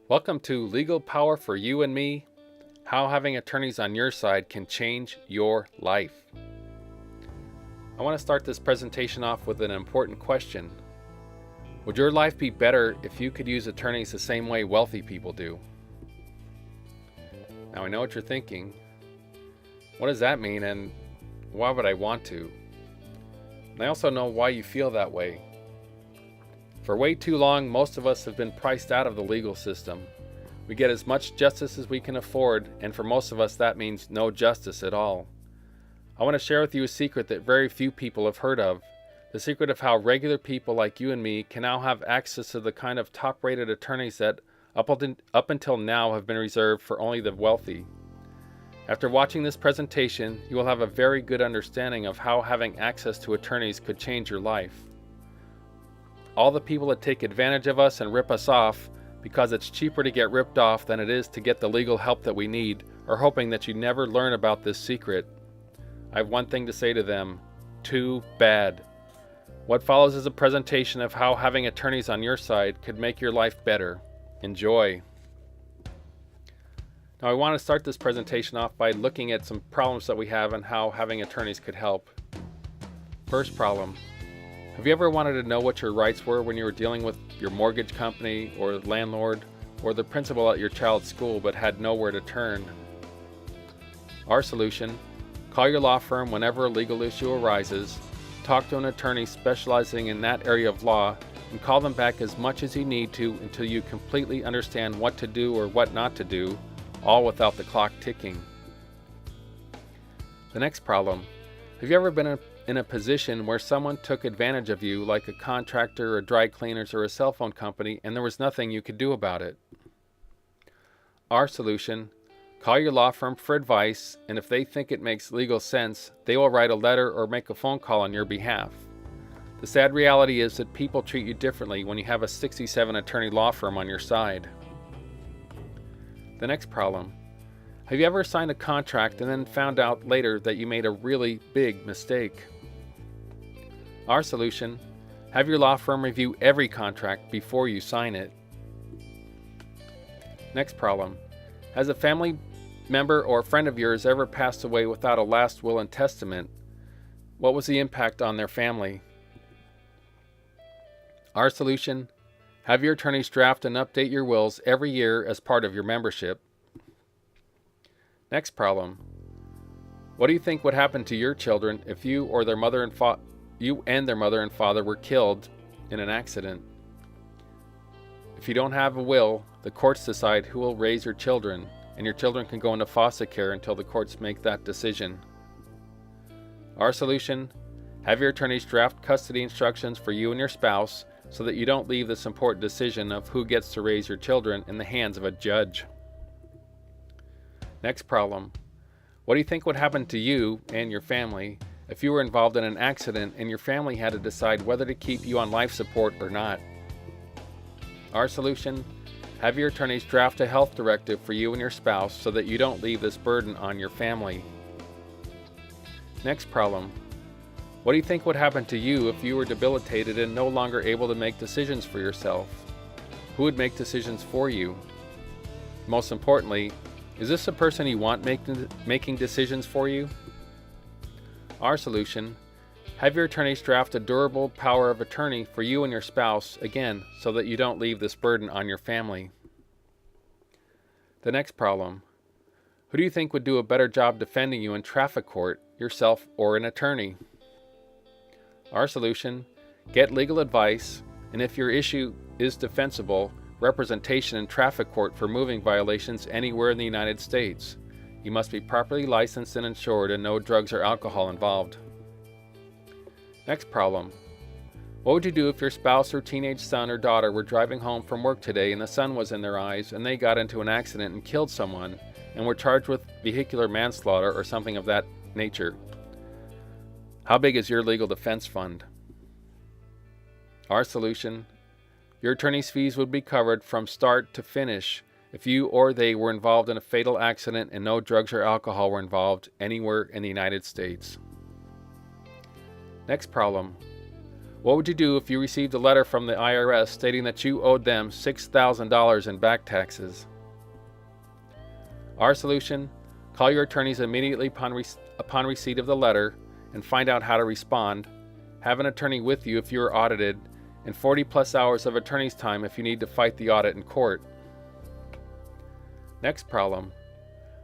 Welcome to Legal Power for You and Me, how having attorneys on your side can change your life. I want to start this presentation off with an important question. Would your life be better if you could use attorneys the same way wealthy people do? Now I know what you're thinking. What does that mean, and why would I want to? And I also know why you feel that way. For way too long, most of us have been priced out of the legal system. We get as much justice as we can afford, and for most of us that means no justice at all. I want to share with you a secret that very few people have heard of. The secret of how regular people like you and me can now have access to the kind of top-rated attorneys that up until now have been reserved for only the wealthy. After watching this presentation, you will have a very good understanding of how having access to attorneys could change your life. All the people that take advantage of us and rip us off because it's cheaper to get ripped off than it is to get the legal help that we need are hoping that you never learn about this secret. I have one thing to say to them: too bad. What follows is a presentation of how having attorneys on your side could make your life better. Enjoy. Now I want to start this presentation off by looking at some problems that we have and how having attorneys could help. First problem. Have you ever wanted to know what your rights were when you were dealing with your mortgage company or landlord or the principal at your child's school but had nowhere to turn? Our solution: call your law firm whenever a legal issue arises, talk to an attorney specializing in that area of law, and call them back as much as you need to until you completely understand what to do or what not to do, all without the clock ticking. The next problem. Have you ever been in a position where someone took advantage of you, like a contractor or dry cleaners or a cell phone company, and there was nothing you could do about it? Our solution: call your law firm for advice, and if they think it makes legal sense, they will write a letter or make a phone call on your behalf. The sad reality is that people treat you differently when you have a 67 attorney law firm on your side. The next problem. Have you ever signed a contract and then found out later that you made a really big mistake? Our solution: have your law firm review every contract before you sign it. Next problem. Has a family member or friend of yours ever passed away without a last will and testament? What was the impact on their family? Our solution: have your attorneys draft and update your wills every year as part of your membership. Next problem. What do you think would happen to your children if you and their mother and father were killed in an accident? If you don't have a will, the courts decide who will raise your children, and your children can go into foster care until the courts make that decision. Our solution: have your attorneys draft custody instructions for you and your spouse so that you don't leave this important decision of who gets to raise your children in the hands of a judge. Next problem. What do you think would happen to you and your family if you were involved in an accident and your family had to decide whether to keep you on life support or not? Our solution: have your attorneys draft a health directive for you and your spouse so that you don't leave this burden on your family. Next problem. What do you think would happen to you if you were debilitated and no longer able to make decisions for yourself? Who would make decisions for you? Most importantly, is this a person you want making decisions for you? Our solution: have your attorneys draft a durable power of attorney for you and your spouse, again, so that you don't leave this burden on your family. The next problem. Who do you think would do a better job defending you in traffic court, yourself or an attorney? Our solution: get legal advice, and if your issue is defensible, representation in traffic court for moving violations anywhere in the United States. You must be properly licensed and insured and no drugs or alcohol involved. Next problem. What would you do if your spouse or teenage son or daughter were driving home from work today and the sun was in their eyes and they got into an accident and killed someone and were charged with vehicular manslaughter or something of that nature? How big is your legal defense fund? Our solution: your attorney's fees would be covered from start to finish if you or they were involved in a fatal accident and no drugs or alcohol were involved anywhere in the United States. Next problem. What would you do if you received a letter from the IRS stating that you owed them $6,000 in back taxes? Our solution: call your attorneys immediately upon receipt of the letter and find out how to respond. Have an attorney with you if you are audited, and 40 plus hours of attorney's time if you need to fight the audit in court. Next problem: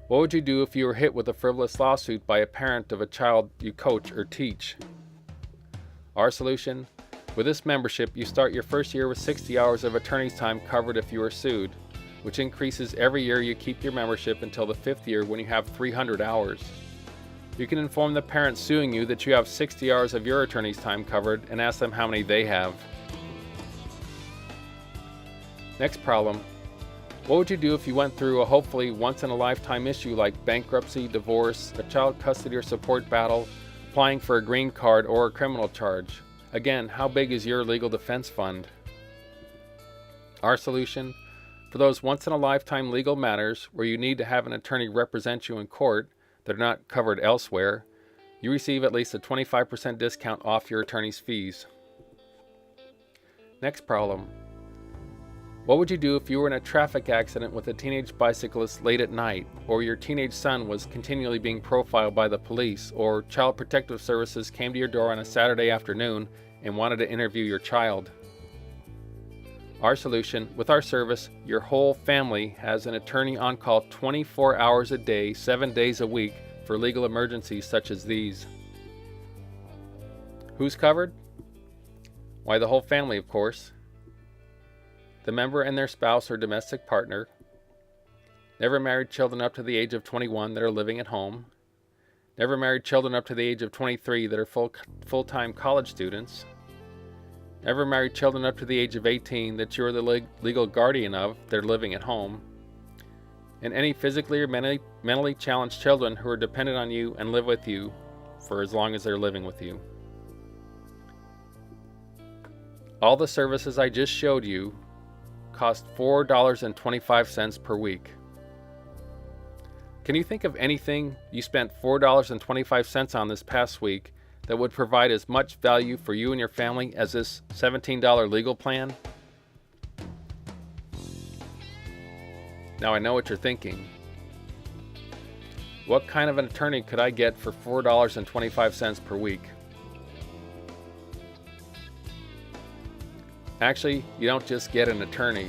what would you do if you were hit with a frivolous lawsuit by a parent of a child you coach or teach? Our solution: with this membership, you start your first year with 60 hours of attorney's time covered if you are sued, which increases every year you keep your membership until the 5th year when you have 300 hours. You can inform the parent suing you that you have 60 hours of your attorney's time covered and ask them how many they have. Next problem: what would you do if you went through a hopefully once-in-a-lifetime issue like bankruptcy, divorce, a child custody or support battle, applying for a green card, or a criminal charge? Again, how big is your legal defense fund? Our solution: for those once-in-a-lifetime legal matters where you need to have an attorney represent you in court that are not covered elsewhere, you receive at least a 25% discount off your attorney's fees. Next problem: what would you do if you were in a traffic accident with a teenage bicyclist late at night, or your teenage son was continually being profiled by the police, or Child Protective Services came to your door on a Saturday afternoon and wanted to interview your child? Our solution: with our service, your whole family has an attorney on call 24 hours a day, 7 days a week for legal emergencies such as these. Who's covered? Why, the whole family, of course. The member and their spouse or domestic partner, never married children up to the age of 21 that are living at home, never married children up to the age of 23 that are full-time college students, never married children up to the age of 18 that you're the legal guardian of that are living at home, and any physically or mentally challenged children who are dependent on you and live with you for as long as they're living with you. All the services I just showed you cost $4.25 per week. Can you think of anything you spent $4.25 on this past week that would provide as much value for you and your family as this $17 legal plan? Now I know what you're thinking. What kind of an attorney could I get for $4.25 per week? Actually, you don't just get an attorney.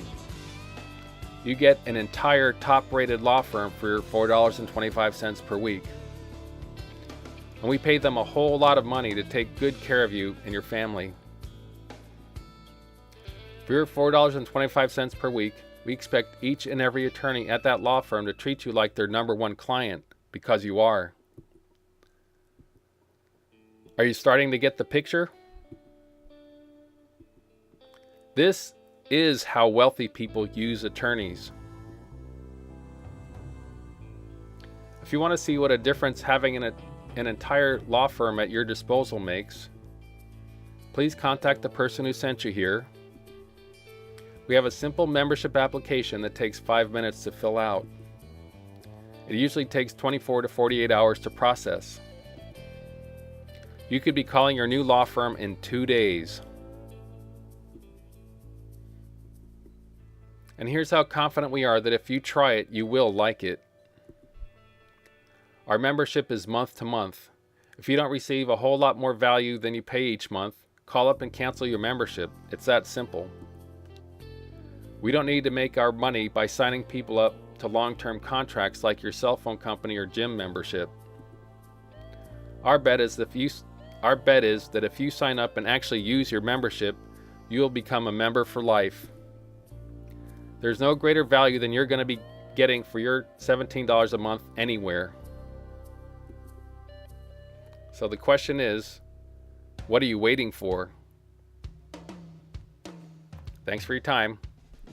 You get an entire top-rated law firm for $4.25 per week. And we pay them a whole lot of money to take good care of you and your family. For your $4.25 per week, we expect each and every attorney at that law firm to treat you like their #1 client, because you are. Are you starting to get the picture? This is how wealthy people use attorneys. If you want to see what a difference having an entire law firm at your disposal makes, please contact the person who sent you here. We have a simple membership application that takes 5 minutes to fill out. It usually takes 24 to 48 hours to process. You could be calling your new law firm in 2 days. And here's how confident we are that if you try it, you will like it. Our membership is month to month. If you don't receive a whole lot more value than you pay each month, call up and cancel your membership. It's that simple. We don't need to make our money by signing people up to long-term contracts like your cell phone company or gym membership. Our bet is that if you sign up and actually use your membership, you will become a member for life. There's no greater value than you're going to be getting for your $17 a month anywhere. So the question is, what are you waiting for? Thanks for your time.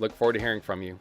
Look forward to hearing from you.